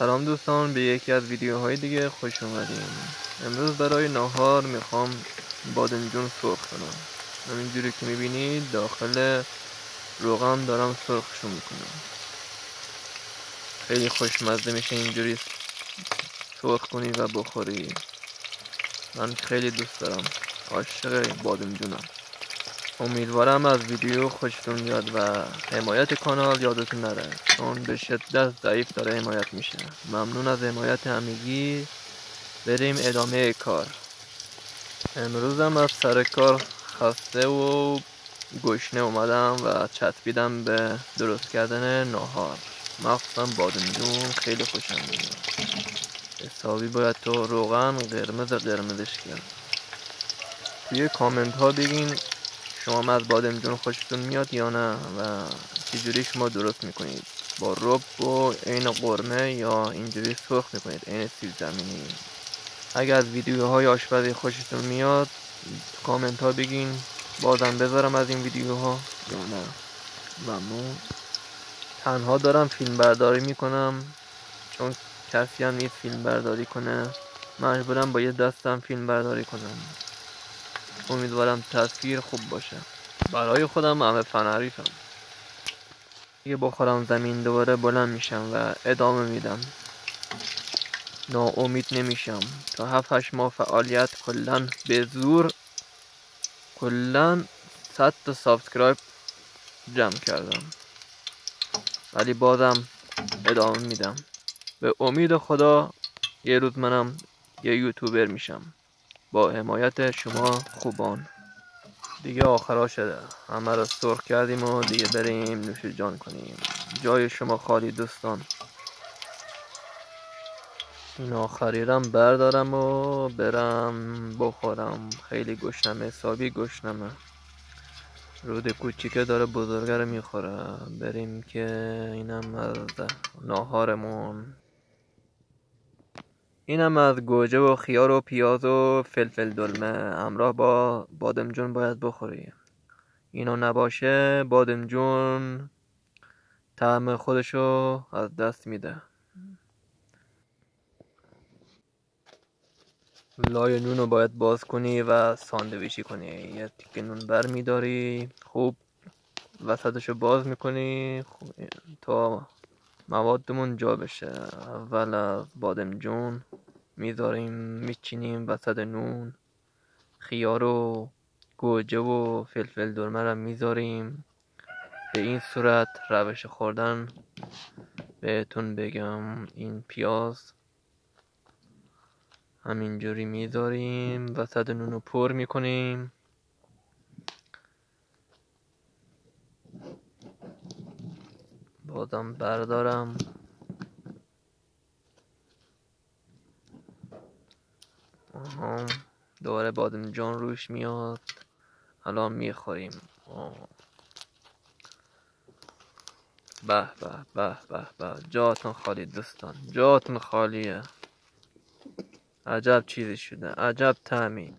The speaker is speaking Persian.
سلام دوستان، به یکی از ویدیوهای دیگه خوش اومدین. امروز برای ناهار میخوام بادمجون سرخ کنم. همینجوری که میبینید داخل روغن دارم سرخشون میکنم. خیلی خوشمزه میشه اینجوری سرخ کنی و بخوری. من خیلی دوست دارم، عاشق بادمجونم. امیدوارم از ویدیو خوشتون بیاد و حمایت کانال یادتون نره، چون به شدت ضعیف داره حمایت میشه. ممنون از حمایت همگی. بریم ادامه کار. امروزم از سر کار خسته و گشنه اومدم و چسبیدم به درست کردن ناهار، مخصوصا بادمجون. خیلی خوشم میاد. حسابی باید تو روغن قرمزش کرد. توی کامنت ها بگین شما از بادمجون خوشتون میاد یا نه و چجوری شما درست میکنید، با رب و عین قرمه یا اینجوری سرخ میکنید عین سیب زمینی. اگر از ویدیوهای آشپزی خوشتون میاد کامنت ها بگین بازم بذارم از این ویدیوها یا نه. ممنون. تنها دارم فیلم برداری میکنم چون کسی هم نیست فیلم برداری کنه، مجبورم با یه دستم فیلم برداری کنم. امیدوارم تصویر خوب باشه. برای خودم همه فنریفم. یه بخورم زمین دوباره بلند میشم و ادامه میدم. ناامید نمیشم. تا 7-8 ماه فعالیت کلن به زور 100 تا سابسکرایب جمع کردم، ولی بازم ادامه میدم. به امید خدا یه روز منم یه یوتیوبر میشم با حمایت شما خوبان. دیگه آخرا شده، همه رو سرخ کردیم و دیگه بریم نوش جان کنیم. جای شما خالی دوستان. این آخریرم بردارم و برم بخورم. خیلی گشنمه، حسابی گشنمه. رود کوچیکه داره بزرگه رو میخوره. بریم که اینم از ناهارمون. اینم از گوجه و خیار و پیاز و فلفل دلمه همراه با بادمجون باید بخوری. اینو نباشه بادمجون طعم خودشو از دست میده. لای نونو باید باز کنی و ساندویچی کنی. یه تیکه نون بر میداری، خوب وسطشو باز میکنی تا موادمون جا بشه. اول از بادمجون میذاریم میچینیم وسط نون. خیار و گوجه و فلفل دلمه رو میذاریم. به این صورت روش خوردن بهتون بگم. این پیاز همینجوری میذاریم وسط نونو پر میکنیم. بازم بردارم. دوباره بادمجان روش میاد. الان میخوریم. به به به به به. جاتون خالی دوستان، جاتون خالیه. عجب چیزی شده، عجب طعمی.